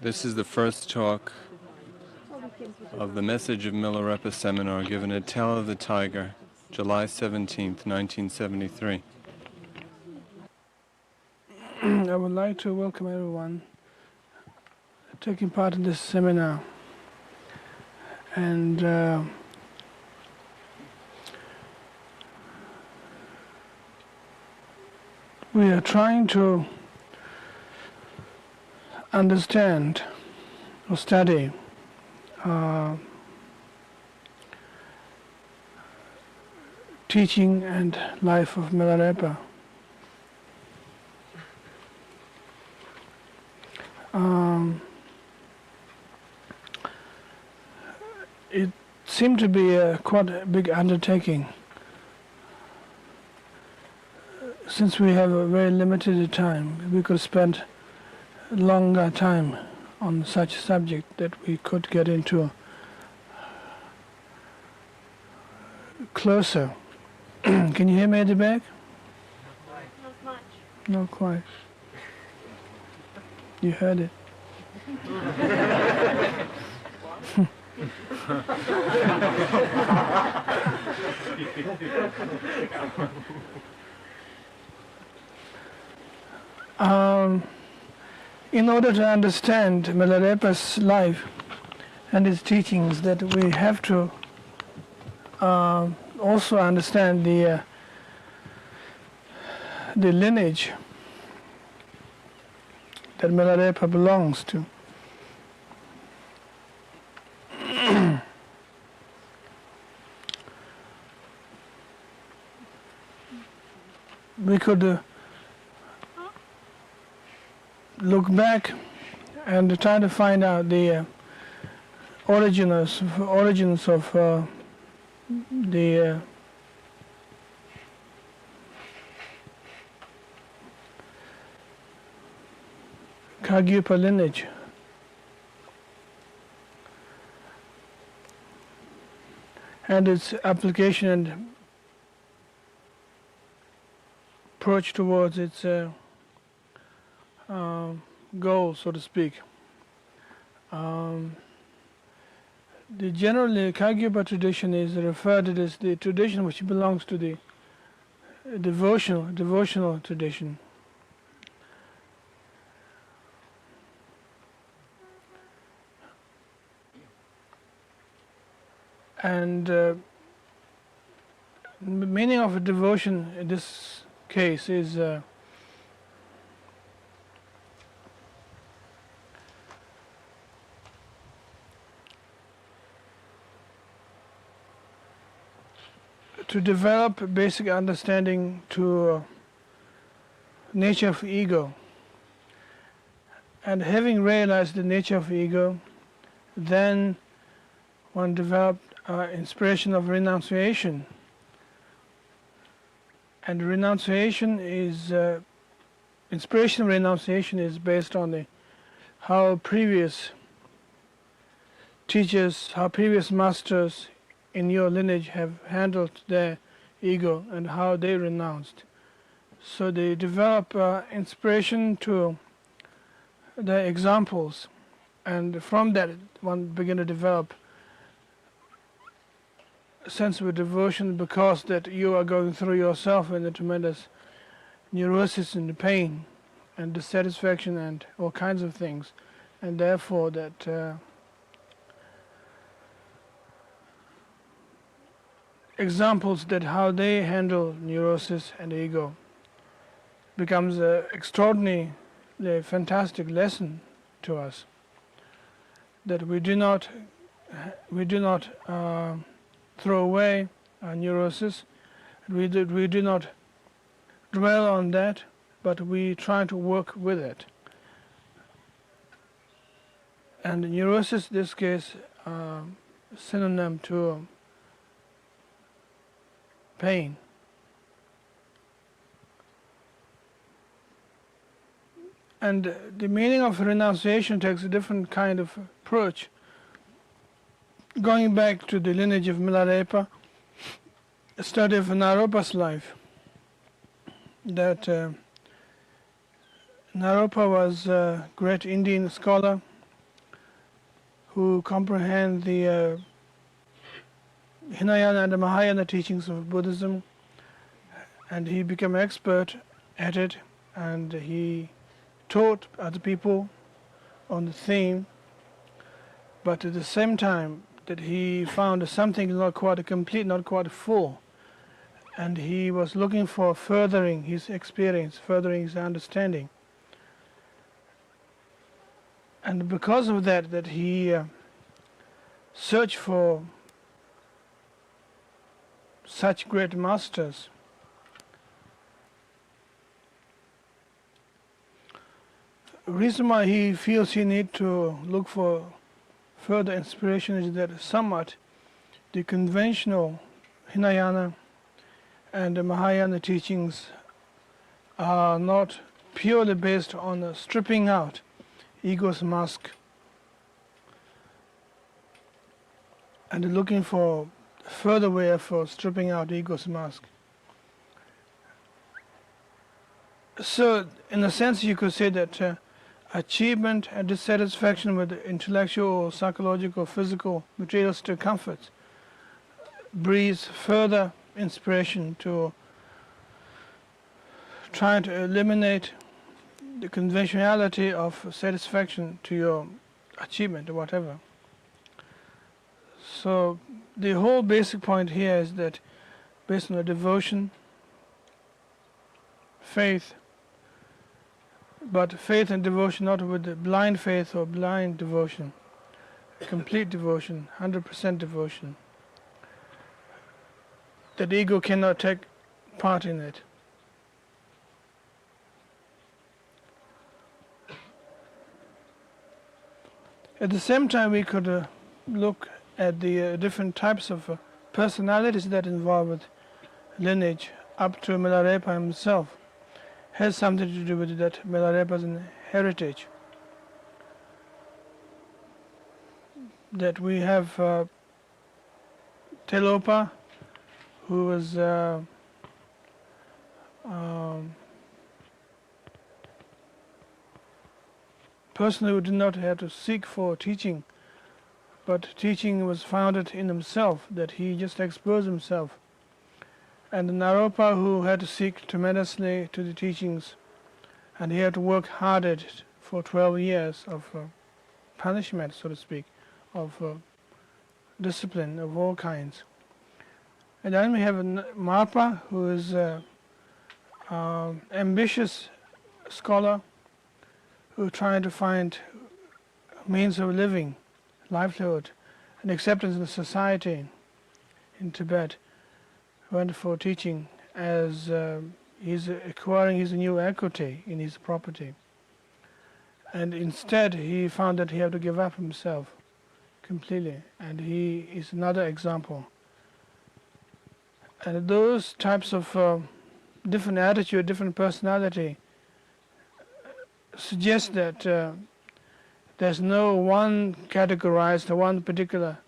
This is the first talk of the Message of Milarepa seminar given at Tell of the Tiger, July 17th, 1973. I would like to welcome everyone taking part in this seminar, and we are trying to understand or study teaching and life of Milarepa. It seemed to be quite a big undertaking, since we have a very limited time. We could spend longer time on such a subject that we could get into closer. Can you hear me at the back? Not much. Not quite. You heard it. In order to understand Milarepa's life and his teachings, that we have to also understand the lineage that Milarepa belongs to. We could look back and try to find out the origins of the Choghyam lineage. And its application and approach towards its goal, so to speak. The generally Choghyam tradition is referred to as the tradition which belongs to the devotional tradition. And the meaning of a devotion in this case is to develop basic understanding to nature of ego. And having realized the nature of ego, then one developed inspiration of renunciation. And renunciation is inspiration of renunciation is based on how previous teachers, how previous masters in your lineage have handled their ego and how they renounced. So they develop inspiration to their examples, and from that one begin to develop a sense of devotion, because that you are going through yourself in the tremendous neurosis and the pain and dissatisfaction and all kinds of things, and therefore that examples that how they handle neurosis and ego becomes an extraordinary, fantastic lesson to us, that we do not throw away our neurosis. We do not dwell on that, but we try to work with it. And neurosis, in this case, synonym to pain. And the meaning of renunciation takes a different kind of approach. Going back to the lineage of Milarepa, a study of Naropa's life, that Naropa was a great Indian scholar, who comprehend the Hinayana and the Mahayana teachings of Buddhism, and he became expert at it, and he taught other people on the theme, but at the same time that he found something not quite complete, not quite full, and he was looking for furthering his experience, furthering his understanding. And because of that he searched for such great masters. The reason why he feels he need to look for further inspiration is that somewhat the conventional Hinayana and the Mahayana teachings are not purely based on stripping out ego's mask and looking for further way for stripping out ego's mask. So in a sense you could say that achievement and dissatisfaction with intellectual, psychological, physical, materialistic comforts breeds further inspiration to try to eliminate the conventionality of satisfaction to your achievement or whatever. So the whole basic point here is that based on the devotion, faith, but faith and devotion not with the blind faith or blind devotion, complete devotion, 100% devotion. That ego cannot take part in it. At the same time we could look at the different types of personalities that involve with lineage up to Milarepa himself. Has something to do with that Milarepa's heritage. That we have Telopa, who was person who did not have to seek for teaching, but teaching was founded in himself, that he just exposed himself. And Naropa, who had to seek tremendously to the teachings, and he had to work hard at it for 12 years of punishment, so to speak, of discipline of all kinds. And then we have Marpa, who is an ambitious scholar who tried to find means of living, livelihood, and acceptance in the society in Tibet. Went for teaching as he's acquiring his new equity in his property. And instead he found that he had to give up himself completely, and he is another example. And those types of different attitude, different personality suggest that there's no one categorized or one particular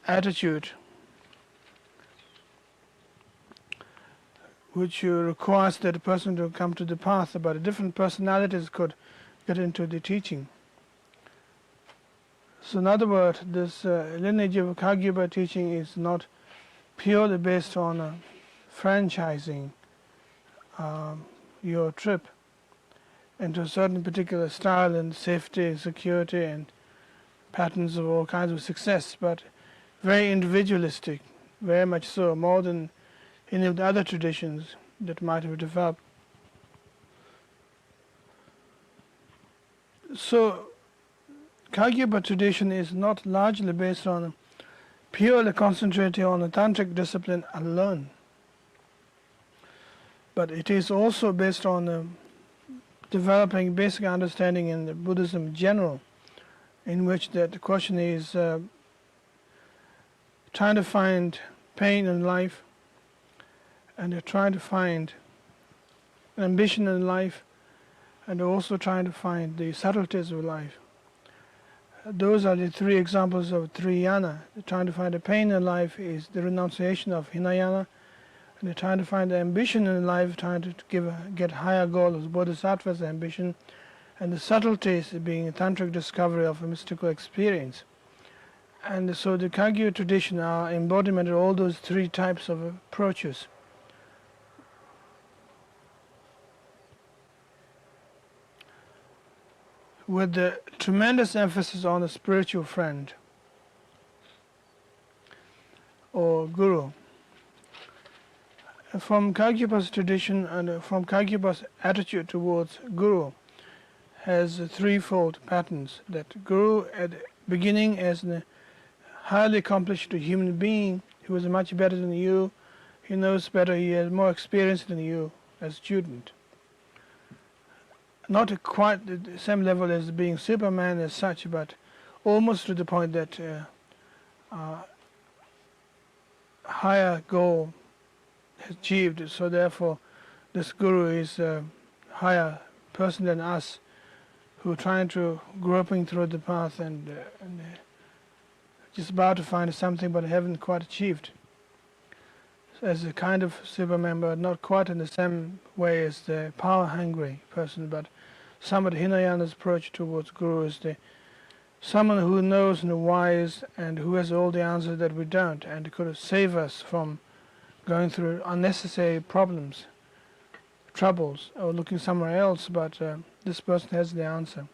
attitude which requires that a person to come to the path, but different personalities could get into the teaching. So in other words, this lineage of Kagyupa teaching is not purely based on franchising your trip into a certain particular style and safety, security and patterns of all kinds of success, but very individualistic, very much so, more than any of the other traditions that might have developed. So Kagyupa tradition is not largely based on purely concentrating on the tantric discipline alone, but it is also based on developing basic understanding in the Buddhism in general, in which the question is trying to find pain in life, and they're trying to find ambition in life, and they're also trying to find the subtleties of life. Those are the three examples of Triyana. Trying to find the pain in life is the renunciation of Hinayana, and they're trying to find the ambition in life, trying to get higher goals, Bodhisattva's ambition, and the subtleties being a tantric discovery of a mystical experience. And so the Kagyu tradition are embodiment of all those three types of approaches. With the tremendous emphasis on the spiritual friend or guru. From Kagyupa's tradition and from Kagyupa's attitude towards guru has threefold patterns. That guru at the beginning as a highly accomplished human being who is much better than you, he knows better, he has more experience than you as student. Not quite the same level as being Superman as such, but almost to the point that higher goal achieved. So therefore, this guru is a higher person than us, who are trying to groping through the path and just about to find something, but haven't quite achieved. So as a kind of Superman, but not quite in the same way as the power-hungry person, but somewhat Hinayana's approach towards guru is someone who knows and wise and who has all the answers that we don't, and could save us from going through unnecessary problems, troubles, or looking somewhere else, but this person has the answer.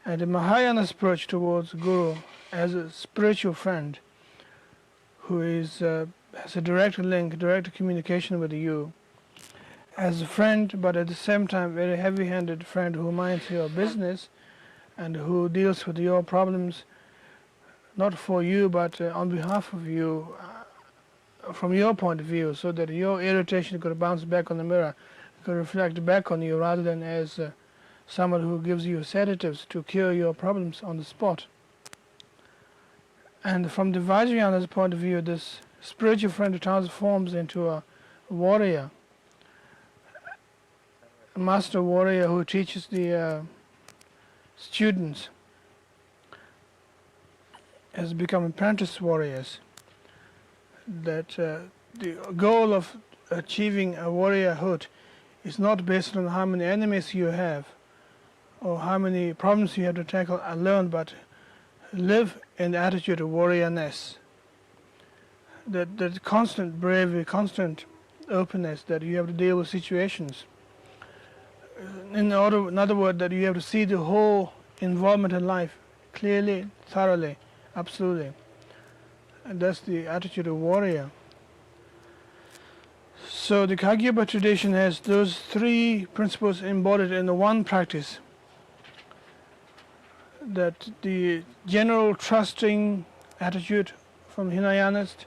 And the Mahayana's approach towards guru as a spiritual friend who is has a direct link, direct communication with you, as a friend, but at the same time very heavy-handed friend who minds your business and who deals with your problems, not for you, but on behalf of you, from your point of view, so that your irritation could bounce back on the mirror, could reflect back on you, rather than as someone who gives you sedatives to cure your problems on the spot. And from the Vajrayana's point of view, this spiritual friend transforms into a warrior, a master warrior who teaches the students, has become apprentice warriors. That the goal of achieving a warriorhood is not based on how many enemies you have or how many problems you have to tackle alone, but live in the attitude of warriorness. That constant bravery, constant openness, that you have to deal with situations. In other words, that you have to see the whole involvement in life clearly, thoroughly, absolutely. And that's the attitude of warrior. So the Kagyupa tradition has those three principles embodied in the one practice. That the general trusting attitude from Hinayanist,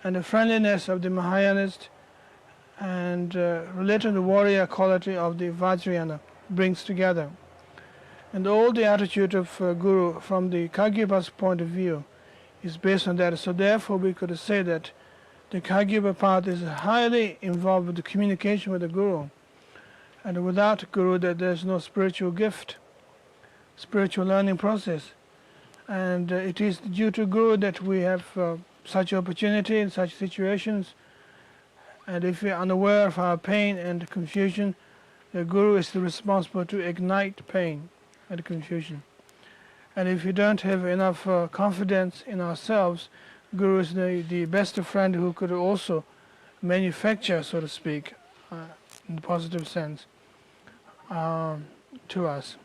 and the friendliness of the Mahayanist, and related to the warrior quality of the Vajrayana brings together. And all the attitude of Guru from the Kagyupa's point of view is based on that. So therefore we could say that the Kagyupa path is highly involved with the communication with the Guru. And without Guru, that there's no spiritual gift, spiritual learning process. And it is due to Guru that we have such opportunity in such situations. And if we are unaware of our pain and confusion, the Guru is responsible to ignite pain and confusion. And if we don't have enough confidence in ourselves, Guru is the best friend who could also manufacture, so to speak, in the positive sense, to us.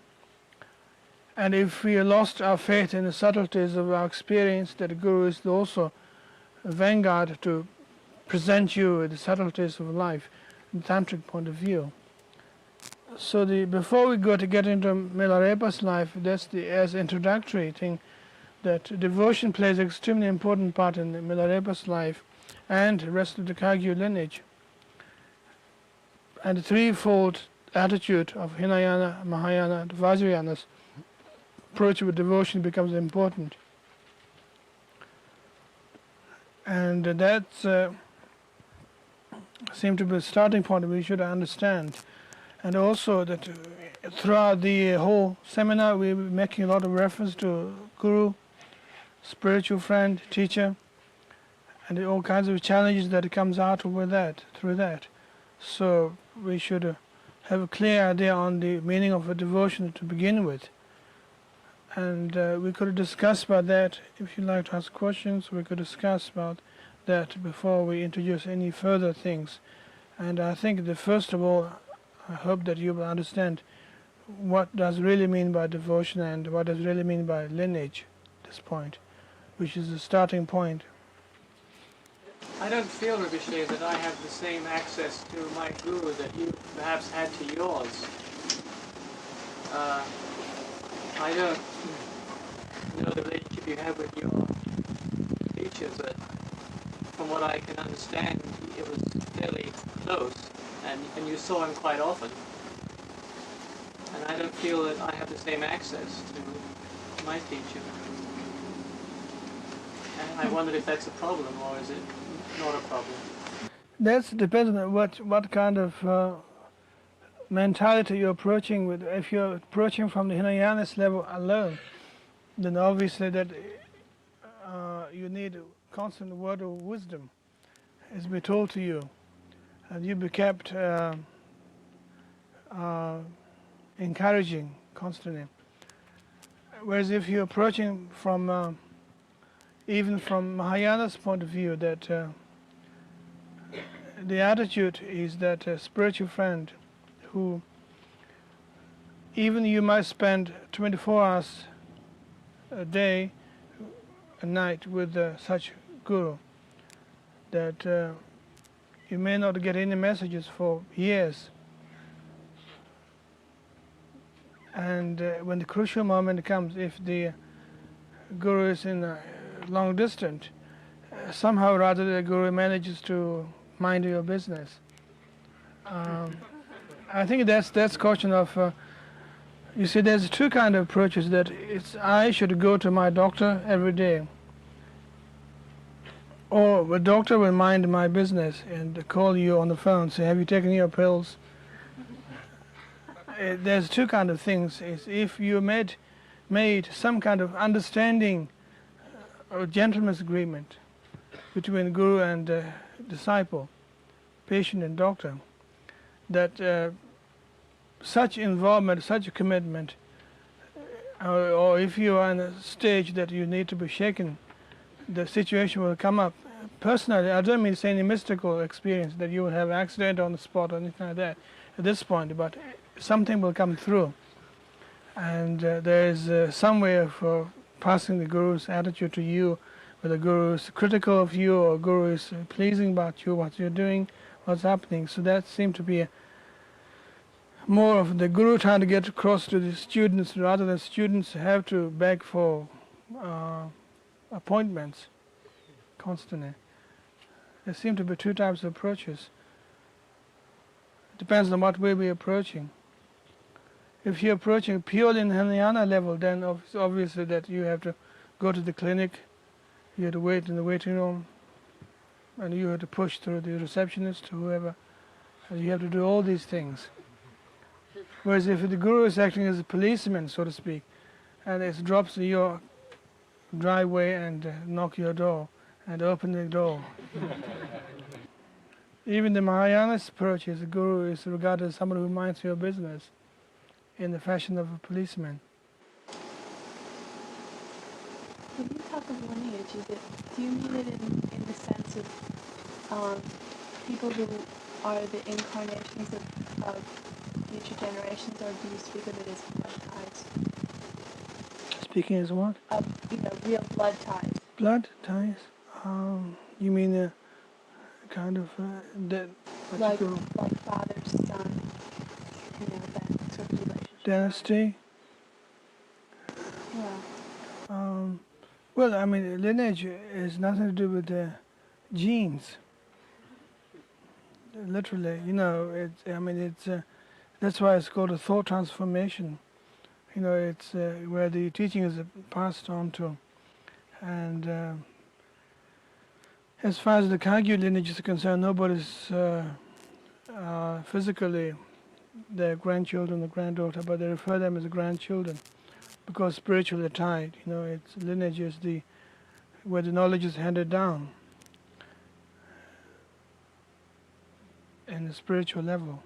And if we lost our faith in the subtleties of our experience, that Guru is also a vanguard to present you with the subtleties of life, in tantric point of view. So before we get into Milarepa's life, that's as introductory thing, that devotion plays an extremely important part in Milarepa's life and the rest of the Kagyu lineage. And the threefold attitude of Hinayana, Mahayana, and Vajrayana's approach with devotion becomes important. And that's seems to be the starting point we should understand. And also that throughout the whole seminar we're making a lot of reference to Guru, spiritual friend, teacher, and all kinds of challenges that comes out with that, through that. So we should have a clear idea on the meaning of a devotion to begin with. And we could discuss about that. If you'd like to ask questions, we could discuss about that before we introduce any further things. And I think that first of all, I hope that you will understand what does really mean by devotion and what does really mean by lineage at this point, which is the starting point. I don't feel, Rinpoche, that I have the same access to my guru that you perhaps had to yours. I don't know the relationship you have with your teachers, but from what I can understand, it was fairly close, and you saw him quite often. And I don't feel that I have the same access to my teacher. And I wondered if that's a problem, or is it not a problem? That depends on what kind of mentality you're approaching with. If you're approaching from the Hinayanist level alone, then obviously that you need a constant word of wisdom as be told to you, and you be kept encouraging constantly. Whereas if you're approaching from even from Mahayana's point of view, that the attitude is that a spiritual friend who even you might spend 24 hours a day, a night with such guru, that you may not get any messages for years. And when the crucial moment comes, if the guru is in a long distance, somehow or other the guru manages to mind your business. I think that's question of, you see, there's two kind of approaches. That it's I should go to my doctor every day, or the doctor will mind my business and call you on the phone, say, have you taken your pills? There's two kind of things. Is if you made some kind of understanding or gentleman's agreement between guru and disciple, patient and doctor, that such involvement, such a commitment, or if you are in a stage that you need to be shaken, the situation will come up. Personally, I don't mean to say any mystical experience that you will have an accident on the spot or anything like that at this point, but something will come through. And there is some way of passing the guru's attitude to you, whether the guru is critical of you or guru is pleasing about you, what you're doing, what's happening. So that seemed to be more of the guru trying to get across to the students rather than students have to beg for appointments constantly. There seem to be two types of approaches. It depends on what way we're approaching. If you're approaching purely in Hinayana level, then obviously that you have to go to the clinic, you have to wait in the waiting room, and you have to push through the receptionist, whoever, and you have to do all these things. Whereas if the guru is acting as a policeman, so to speak, and it drops in your driveway and knock your door and open the door. Even the Mahayana approach is the guru is regarded as someone who minds your business in the fashion of a policeman. When you talk of lineage, do you mean it in the sense of people who are the incarnations of future generations, or do you speak of it as blood ties? Speaking as what? Real blood ties. Blood ties? You mean a kind of that? Like father, son, that sort of relationship. Dynasty? Yeah. Well, I mean, lineage has nothing to do with the genes. Literally, that's why it's called a thought transformation. It's where the teaching is passed on to. And as far as the Kagyu lineage is concerned, nobody's physically their grandchildren or granddaughter, but they refer them as grandchildren because spiritually tied. It's lineage is where the knowledge is handed down in the spiritual level.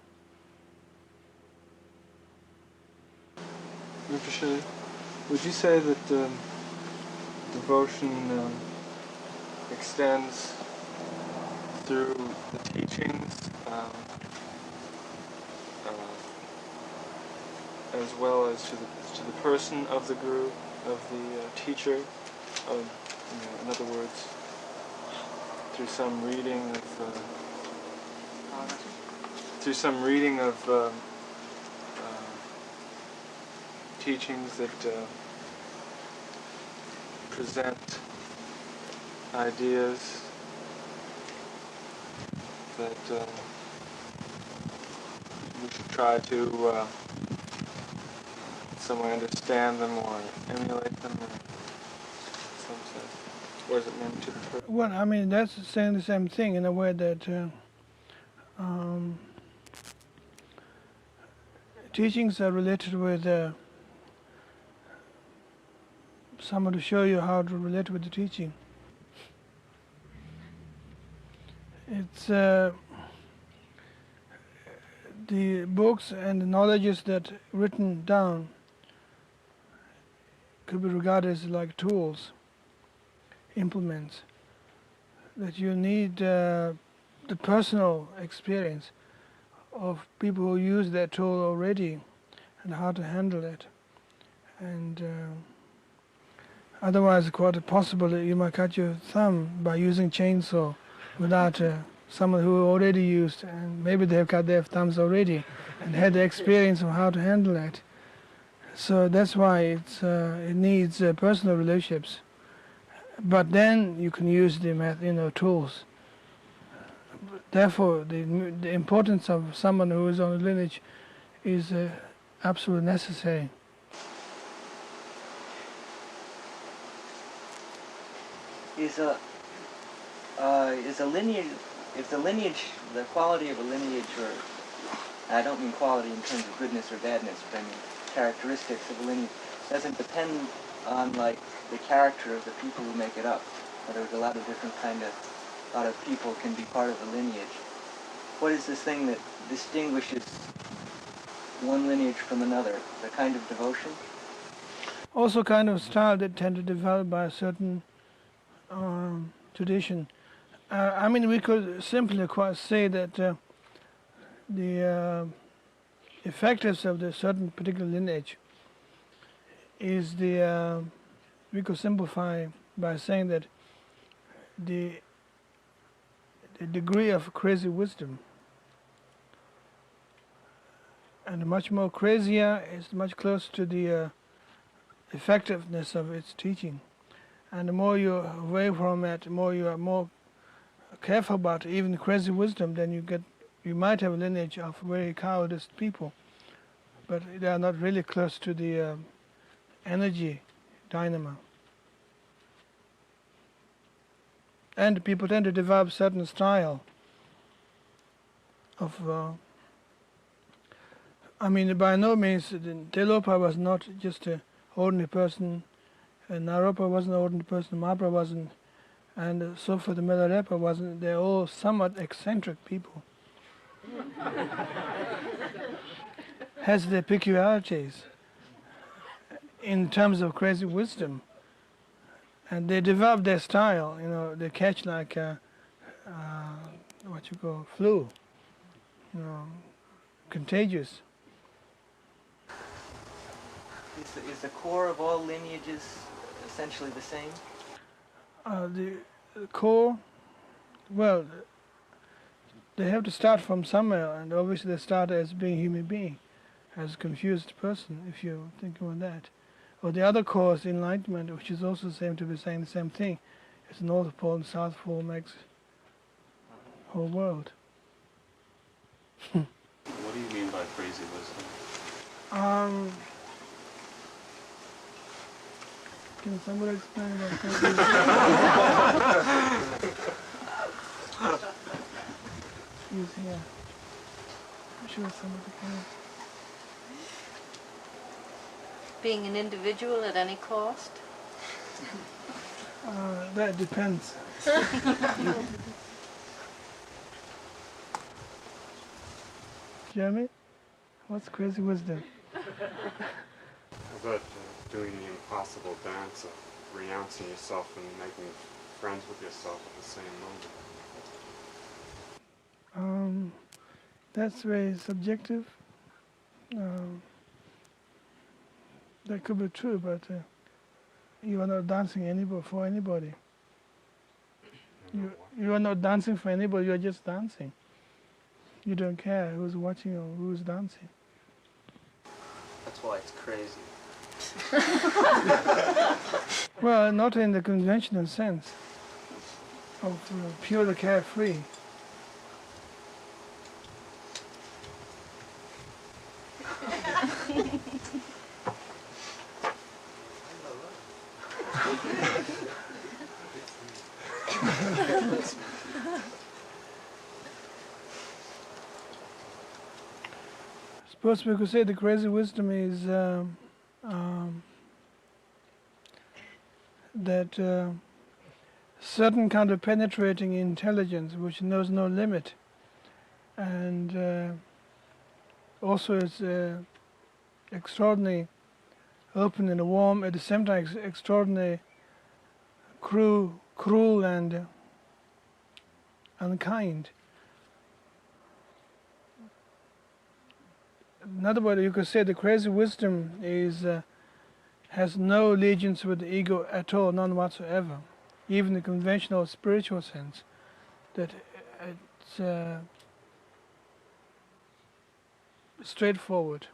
Rinpoche, would you say that devotion extends through the teachings as well as to the person of the guru, of the teacher? In other words, through some reading of teachings that present ideas that we should try to some way understand them or emulate them, or some sense. Or is it meant to the person? Well, I mean, that's saying the same thing in a way that teachings are related with someone to show you how to relate with the teaching. It's the books and the knowledges that written down could be regarded as like tools, implements, that you need the personal experience of people who use that tool already and how to handle it. And otherwise, quite possible that you might cut your thumb by using chainsaw without someone who already used, and maybe they've cut their thumbs already and had the experience of how to handle it. So that's why it needs personal relationships. But then you can use the tools. Therefore, the importance of someone who is on the lineage is absolutely necessary. Is a lineage, if the lineage, the quality of a lineage, or I don't mean quality in terms of goodness or badness, but I mean characteristics of a lineage, doesn't depend on like the character of the people who make it up. There's a lot of different a lot of people can be part of a lineage. What is this thing that distinguishes one lineage from another? The kind of devotion? Also kind of style that tend to develop by a certain tradition. I mean, we could simply quite say that the effectiveness of the certain particular lineage is we could simplify by saying that the degree of crazy wisdom, and much more crazier is much closer to the effectiveness of its teaching. And the more you're away from it, the more you are more careful about even crazy wisdom, then you might have a lineage of very cowardice people, but they are not really close to the energy dynamo. And people tend to develop certain style of I mean, by no means, Telopa was not just an ordinary person, and Naropa wasn't an ordinary person, Mapra wasn't, and so for the Mиларепы wasn't. They're all somewhat eccentric people. Has their peculiarities in terms of crazy wisdom, and they develop their style. They catch like what you call flu, contagious. Is the core of all lineages essentially the same? The core, well, they have to start from somewhere, and obviously they start as being a human being, as a confused person, if you think about that. Or the other core is enlightenment, which is also same to be saying the same thing. It's North Pole and South Pole makes the whole world. What do you mean by crazy wisdom? Can somebody explain about crazy wisdom? He's here. I'm sure somebody can. Being an individual at any cost? That depends. Jeremy, what's crazy wisdom? about doing the impossible dance of renouncing yourself and making friends with yourself at the same moment? That's very subjective. That could be true, but you are not dancing for anybody. You are not dancing for anybody, you are just dancing. You don't care who's watching or who's dancing. That's why it's crazy. Well, not in the conventional sense of pure carefree. Suppose we could say the crazy wisdom is that certain kind of penetrating intelligence which knows no limit, and also is extraordinarily open and warm, at the same time extraordinarily cruel and unkind. In other words, you could say the crazy wisdom has no allegiance with the ego at all, none whatsoever, even the conventional spiritual sense, that it's straightforward.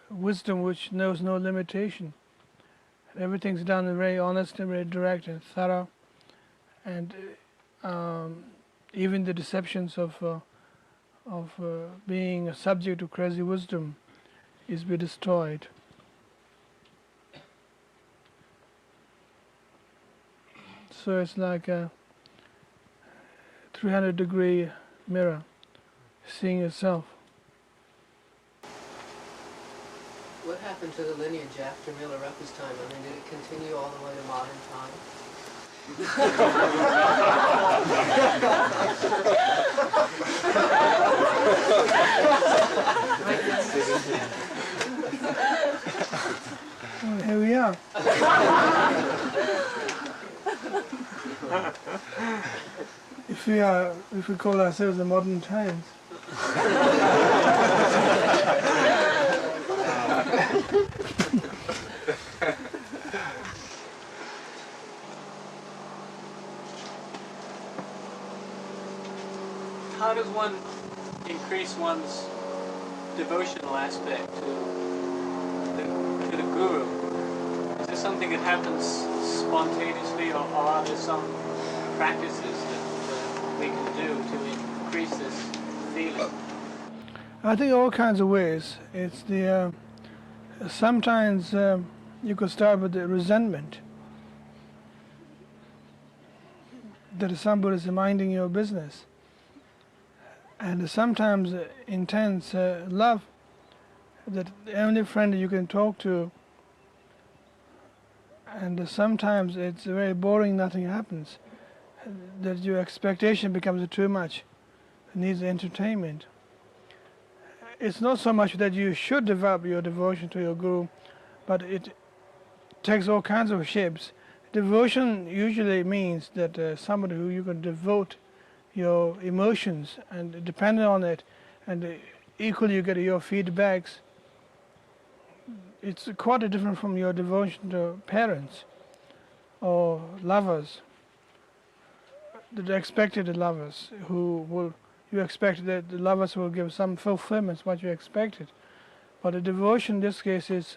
Wisdom which knows no limitation. Everything's done very honest and very direct and thorough, and even the deceptions of being a subject to crazy wisdom is be destroyed. So it's like a 300-degree mirror, seeing yourself. What happened to the lineage after Milarepu's time? I mean, did it continue all the way to modern times? Well, here we are. If we call ourselves the modern times. How does one increase one's devotional aspect to the guru? Is this something that happens spontaneously, or are there some practices that we can do to increase this feeling? I think all kinds of ways. It's the sometimes you could start with the resentment that somebody is minding your business. And sometimes intense love, that the only friend you can talk to, and sometimes it's very boring, nothing happens, that your expectation becomes too much, it needs entertainment. It's not so much that you should develop your devotion to your guru, but it takes all kinds of shapes. Devotion usually means that somebody who you can devote your emotions and depend on it, and equally you get your feedbacks. It's quite different from your devotion to parents or lovers, the expected lovers, you expect that the lovers will give some fulfillment, what you expected. But the devotion in this case is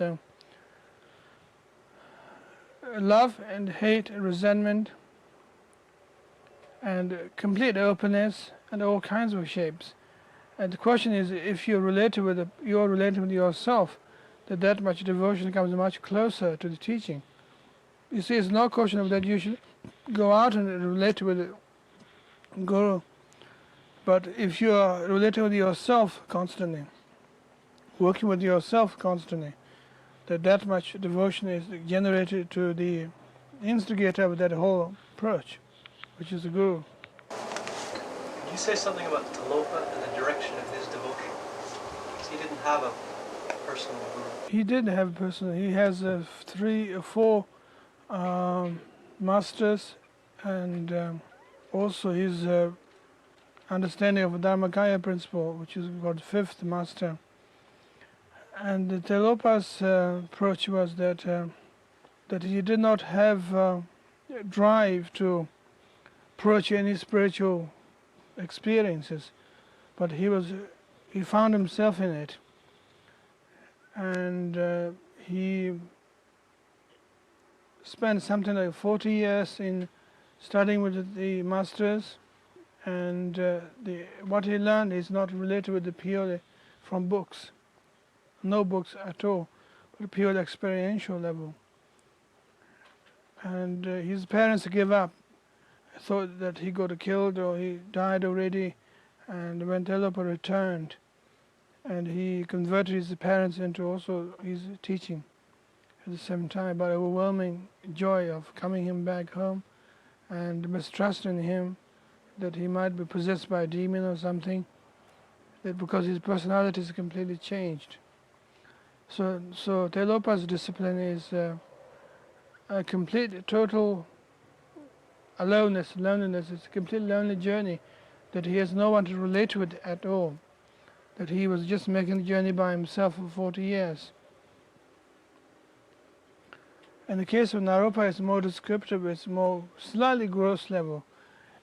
love and hate and resentment, and complete openness, and all kinds of shapes. And the question is, if you're related with yourself, that much devotion comes much closer to the teaching. You see, it's no question of that you should go out and relate with the guru, but if you are relating with yourself constantly, working with yourself constantly, that much devotion is generated to the instigator of that whole approach, which is the guru. Could you say something about Talopa and the direction of his devotion? he didn't have a personal guru. He did have a personal. He has 3 or 4 masters, and also his understanding of the Dharmakaya principle, which is called 5th master. And the Telopa's approach was that that he did not have drive to approach any spiritual experiences, but he found himself in it, and he spent something like 40 years in studying with the masters, and what he learned is not related with the purely from books, no books at all, but pure experiential level. And his parents gave up, thought that he got killed or he died already, and when Telopa returned, and he converted his parents into also his teaching at the same time, but overwhelming joy of coming him back home, and mistrust in him that he might be possessed by a demon or something, that because his personality is completely changed. So Telopa's discipline is a complete, total loneliness. It's a complete lonely journey, that he has no one to relate with at all, that he was just making the journey by himself for 40 years. In the case of Naropa, it's more descriptive, it's more slightly gross level,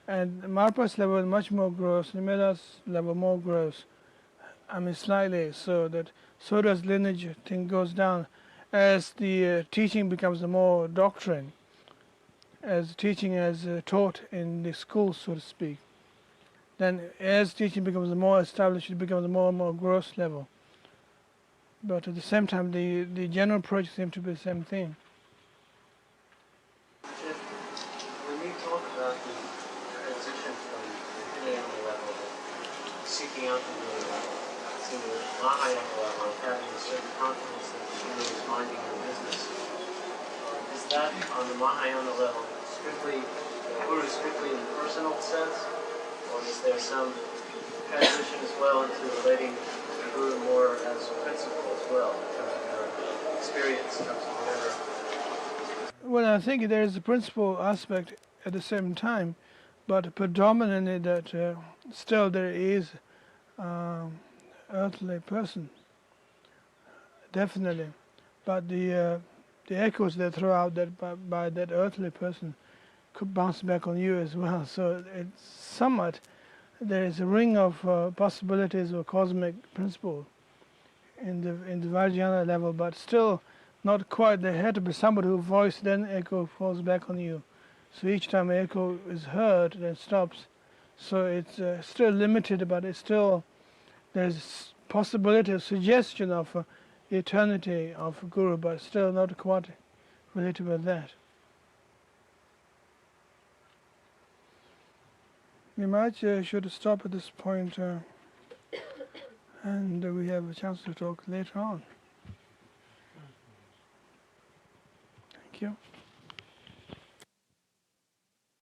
and Marpa's level is much more gross, Nimela's level more gross. I mean slightly, so does lineage thing goes down as the teaching becomes more doctrine, as teaching as taught in the schools, so to speak. Then as teaching becomes more established, it becomes more and more gross level. But at the same time, the general approach seems to be the same thing. When you talk about the transition from the Himalayan level, seeking out the Guru, to the Mahayana level, having a certain confidence that the Guru is minding your business, is that on the Mahayana level strictly, the Guru strictly in the personal sense, or is there some transition as well into relating the Guru more as a principle as well, in terms of your experience, in terms of whatever? Well, I think there is a principal aspect at the same time, but predominantly that still there is earthly person, definitely. But the echoes they throw out that by that earthly person could bounce back on you as well. So it's somewhat, there is a ring of possibilities of cosmic principle in the Vajrayana level, but still not quite. There had to be somebody who voice, then echo falls back on you. So each time echo is heard, then stops. So it's still limited, but it's still, there's possibility of suggestion of eternity of Guru, but still not quite related with that. We might should stop at this point, and we have a chance to talk later on. Thank you.